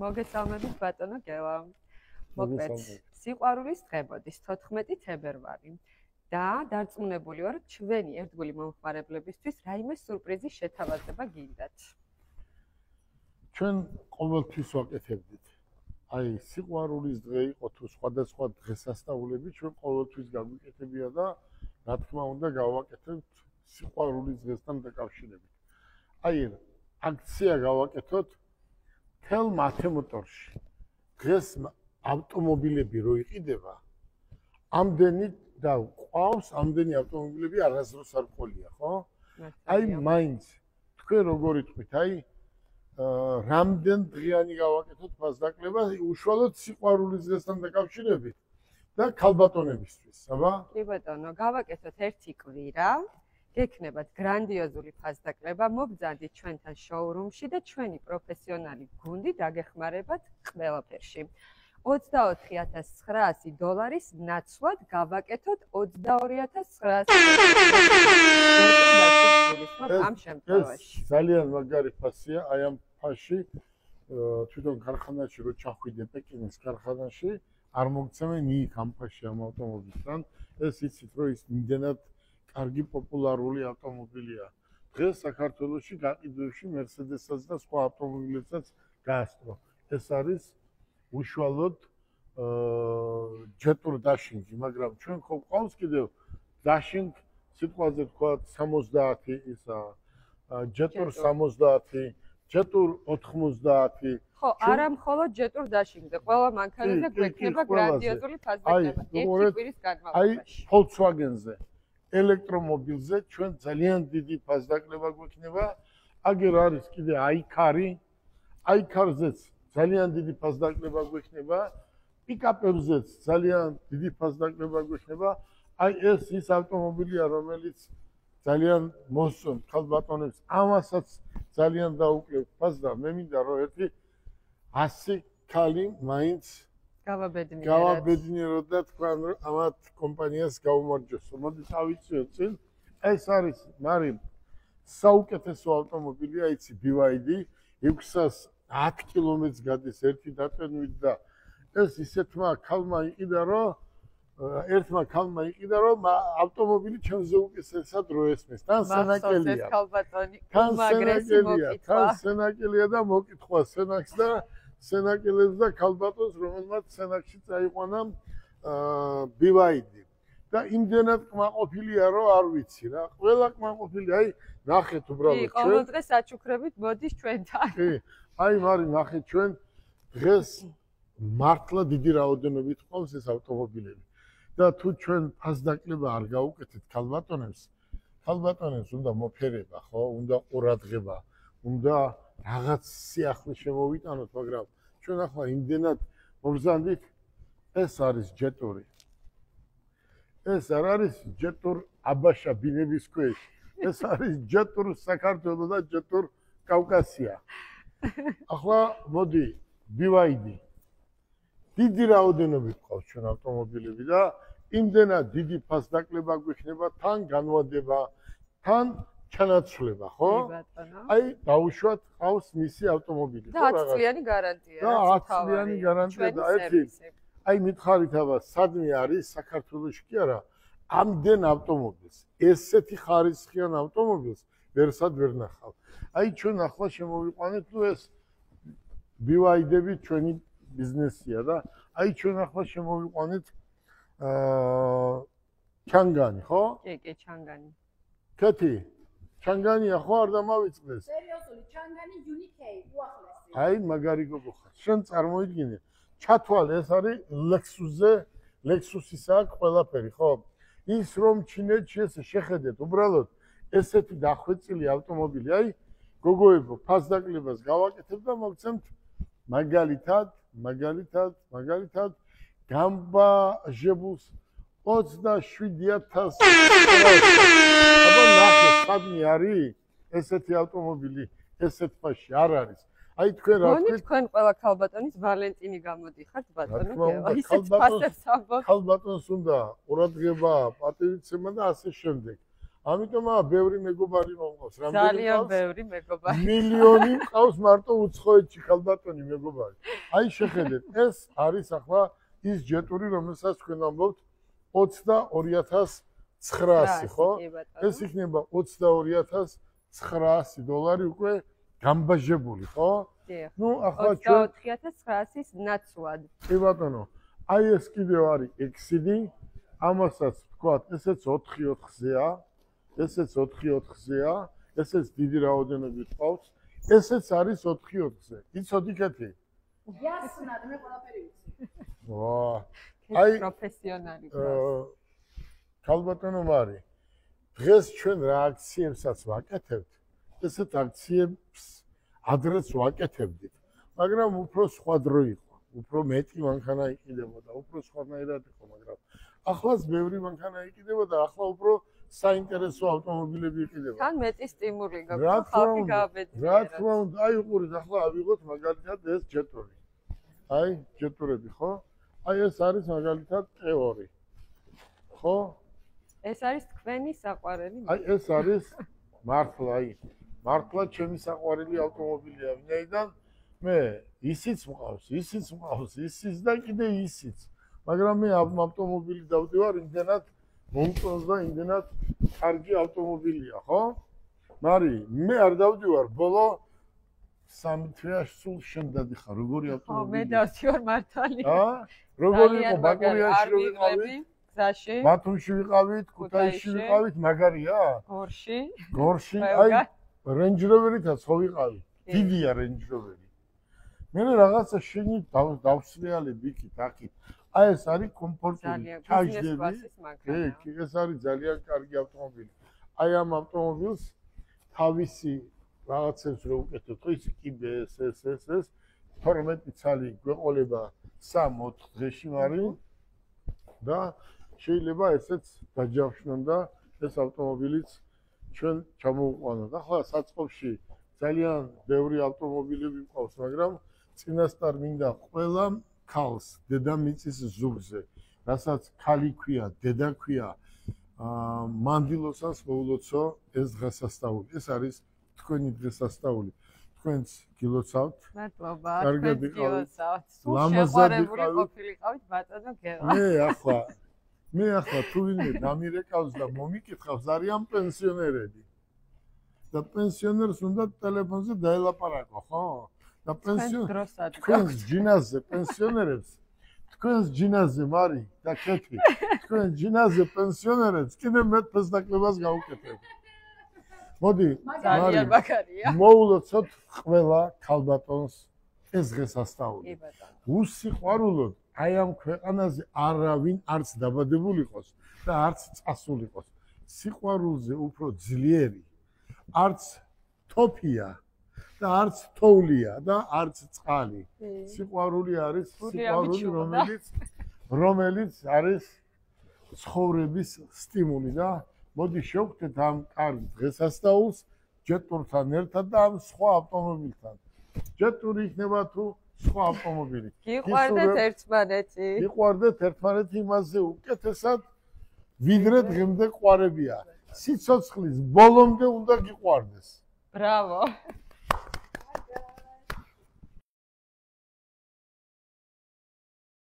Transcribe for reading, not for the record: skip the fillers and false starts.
მოგესალმებით ბატონო გელა. მოკლედ, სიყვარულის დღე მოდის 14 თებერვალი და დარწმუნებული ვარ, ჩვენი ერთგული მომხმარებლებისთვის რაიმე სურპრიზი შეთავაზება გინდათ. ჩვენ ყოველთვის ვაკეთებდით. აი, სიყვარულის დღე იყო თუ სხვადასხვა დღესასწაულები, ჩვენ ყოველთვის გაგვიკეთებია და რა თქმა უნდა გავაკეთებთ სიყვარულის დღესთან დაკავშირებით. აი, აქცია გავაკეთოთ თელ მათემოტორში. დღეს ავტომობილები რო იყიდება, ამდენი და ყავს, ამდენი ავტომობილები არასდროს არ ყოლია, ხო? აი, მაინც თქვენ როგორ იტყვით, აი რამდენ დღიანი გავაკეთოთ ფასდაკლება უშუალოდ სიყვარულის დღესთან დაკავშირებით და ქალბატონებისთვის, აბა? კი ბატონო, გავაკეთოთ ერთი კვირა. გექნებათ გრანდიოზული ფასდაკლება, მოგზადით ჩვენთან შოურუმში და ჩვენი პროფესიონალი გუნდი დაგეხმარებათ ყველაფერში. $24,900 ნაცვლად გავაკეთოთ $22,900 ამ შემთხვევაში. ძალიან მაგარი ფასია, აი ამ ფასში თვითონ ქარხანაში რო ჩახვიდე პეკინის ქარხანაში, არ მოგცემენ იქ ამ ფასში ამ ავტომობილთან. ეს იცით რომ ის იმდენად კარგი პოპულარული ავტომობილია. დღეს საქართველოში გაყიდვებში Mercedes-საც და სხვა ავტომობილებსაც გაასწრო. ეს არის უშუალოდ Jetour Dashing, მაგრამ ჩვენ ხო ყავს კიდევ Dashing სიტყვაზე თქვა 70 ისა Jetour 70, Jetour 90. ხო, არა მხოლოდ Jetour Dashing-ზე, ყველა მანქანაზე გვექნება გრანდიოზული ფასდაკლება ერთი კვირის განმავლობაში. აი, Volkswagen-ზე ელექტრომობილზე ჩვენ ძალიან დიდი ფასდაკლება გვექნება. აგერ არის კიდე iCar-ზეც ძალიან დიდი ფასდაკლება გვექნება. პიკაპებზეც ძალიან დიდი ფასდაკლება გვექნება. აი ეს ის ავტომობილია, რომელიც ძალიან მოსწონთ ქალბატონებს. ამასაც ძალიან დაუკლევთ ფასს და მე მინდა რომ ერთი 100 ქალი მაინც გავაბედნიეროთ და თქვენ ამათ კომპანიას გაუმარჯოსო. მოდით ავიწიოთ წინ. ეს არის მარიმ საუკეთესო ავტომობილია, იცი BYD 610 კილომეტრს გადის ერთი დატვირთვით და ეს ისეთმა ქალმა იყიდა, რომ ერთმა ქალმა იყიდა, რომ ავტომობილი ჩემზე უკეთესად რო ესმის. თან სენაკელია. თან სენაკელია და მოკითხვა სენაკს და სენაკელებს და ქალბატონს, რომელმაც სენაკში წაიყვანა BYD. და იმდენად კმაყოფილია, რომ არ ვიცი რა. ყველა კმაყოფილი, აი, ნახეთ უბრალოდ ჩვენ. კი, ყოველ დღე საჩუქრებით მოდის ჩვენთან. კი, აი, მარი ნახეთ ჩვენ დღეს მართლა დიდი რაოდენობით ყავს ეს ავტომობილები. და თუ ჩვენ ფასდაკლება არ გავუკეთეთ ქალბატონებს უნდა მოფერება, ხო? უნდა ყურადღება, უნდა რაღაც სიახლე შემოვიტანოთ, მაგრამ ჩვენ ახლა იმდენად მოგზანდით, ეს არის Jetour-ი. ეს არ არის Jetour აბაშა ბინების ქვეშ. ეს არის Jetour საქართველო და Jetour კავკასია. ახლა მოდი BYD. დიდი რაოდენობით ყავს ჩვენ ავტომობილები და იმდენად დიდი ფასდაკლება გვექნება, თან განვადება, თან ჩანაცვლება, ხო? აი, დაუშვათ ყავს მისი ავტომობილი. და 10 წლიანი გარანტია. და 10 წლიანი გარანტია და აი მითხარით აბა, სადმე არის საქართველოში კი არა, ამდენ ავტომობილს, ესეთი ხარისხიან ავტომობილს ვერსად ვერ ნახავ. აი ჩვენ ახლა შემოვიყვანეთ, თუ ეს BYD-ები ჩვენი ბიზნესია და აი ჩვენ ახლა შემოვიყვანეთ Changani, ხო? კი, Changani. კეთი, Changani-ა ხო არ დამავიწყდეს? სერიოზული, Changani Unique უახლესი. აი, მაგარი გოგო ხარ. შენ წარმოიდგინე, ჩათვალ ეს არის Lexus-ზე, Lexus-ისა აქვს ყველაფერი, ხო? ის რომ ჩინეთში ესე შეხედეთ, უბრალოდ ესეთი დახვეწილი ავტომობილი, აი, გოგოებო, ფასდაკლებას გავაკეთებ და მოგცემთ მაგალითად გამბაჟებულს 27,000. აბა ნახე, სადმე არის ესეთი ავტომობილი, ესეთ ფასში არ არის. აი თქვენ რა თქვით? თქვენ ყველა ქალბატონის ვალენტინი გამოდიხართ ბატონო გელა. ისეთ ფასებს ამბობთ. ქალბატონს უნდა ყურადღება, პატივიცემა და ასე შემდეგ. ამიტომაა ბევრი მეგობარი მომყავს. ძალიან ბევრი მეგობარი. მილიონი მყავს მარტო უცხოეთში ქალბატონი მეგობარი. აი შეხედეთ, ეს არის ახლა ის ჯეტური, რომელსაც თქვენ ამბობთ 22900, ხო? ეს იქნება 22900 დოლარი უკვე გამბაჟებული, ხო? ნუ ახლა ჩვენ 24900-ის ნაცვლად. კი ბატონო. აი ეს კიდევ არის ექსიდი, ამასაც ვთქვათ, ესეც 4-4-ზეა, ესეც 4-4-ზეა, ესეც დიდი რაოდენობით ყავს, ესეც არის 4-4-ზე. იცოდი კეთი? იასნად მე ყველაფერი ვიცი. ვა. აი პროფესიონალი. ქალბატონო მარი, დღეს ჩვენ რა აქციებსაც ვაკეთებთ, ესეთ აქციებს ადრეც ვაკეთებდით, მაგრამ უფრო სხვა დრო იყო, უფრო მეტი მანქანა იყიდებოდა, უფრო სხვანაირად იყო, მაგრამ ახლაც ბევრი მანქანა იყიდებოდა, ახლა უფრო საინტერესო ავტომობილები იყიდება. თან მეტი სტიმული გაქვს, ხალხი გააბედნიერებს. რა თქმა უნდა, აი უყურეთ, ახლა ავიღოთ მაგალითად ეს ჯეტური. აი, ჯეტურები, ხო? აი ეს არის მაგალითად T2. ხო? ეს არის თქვენი საყვარელი? აი ეს არის მართლა, აი მართლა ჩემი საყვარელი ავტომობილია, ვინაიდან მე ისიც მყავს, ისიც და კიდე ისიც. მაგრამ მე ამ ავტომობილი დავდივარ, იმდენად მომწონს და იმდენად კარგი ავტომობილია, ხო? მარი, მე არ დავდივარ, ბოლო 3 თვეაში სულ შენ დადიხარ, როგორი ავტომობილია? ხო, მე დავდივარ მართალია. როგორი იყო ბაკურიაში რო ვიყავით? გზაში. ბათუმში ვიყავით, ქუთაისში ვიყავით, მაგარია? გორში. გორში, აი Range Rover-ითაც ხო ვიყავი? დიდია Range Rover-ი. მე რაღაცა შენი დავსრიალებ იქით, აქით. აი ეს არის კომფორტული, ჩაჯდები. კი, ეს არის ძალიან კარგი ავტომობილი. აი ამ ავტომობილს თავისი რაღაცებს რო უკეთებ, ხო ის კიბეს, ეს 12 ცალი გვეყოლება 3-4 დღეში მარი და შეიძლება ესეც დაჯავშნონ და ეს ავტომობილიც ჩვენ ჩამოვუყვანოთ. ახლა საწყობში ძალიან ბევრი ავტომობილები მყავს, მაგრამ წინასწარ მინდა ყველა ქალს დედამიწის ზურგზე, რასაც ქალი ქვია, დედა ქვია, მანდილოსას მოულოცო ეს დღესასწაული. ეს არის თქვენი დღესასწაული. თქვენც გილოცავთ. მადლობა, თქვენ გილოცავთ. შეყვარებული ყოფილიყავით ბატონო გელა. მე ახლა თუ ვინმე დამირეკავს და მომიკითხავს, არიან პენსიონერები. და პენსიონერს უნდა ტელეფონზე დაელაპარაკო, ხო? და თქვენს ჯინაზე პენსიონერებს, თქვენს ჯინაზე მარი და კეთი, თქვენს ჯინაზე პენსიონერებს კიდევ მეტ ფესდაკლებას გაუკეთებ. მოდი, ძალიან მაგარია. მოულოცოთ ყველა ქალბატონს ეს დღესასწაული. უსიყვარულოდ აი ამ ქვეყანაზე არავინ არც დაბადებული იყოს და არც წასულიყოს. სიყვარულზე უფრო ძლიერი არც თოფია და არც თოვლია და არც წყალი. სიყვარული არის სიყვარული, რომელიც არის ცხოვრების სტიმული და მოდი შევხვდეთ ამ კარგ დღესასწაულს ჯეტურთან ერთად და ამ სხვა ავტომობილთან. ჯეტური იქნება თუ სხვა ავტომობილი. გიყვარდეთ ერთმანეთი. გიყვარდეთ ერთმანეთი იმაზე უკეთესად, ვიდრე დღემდე ყვარებია. სიცოცხლის ბოლომდე უნდა გიყვარდეს. ბრავო.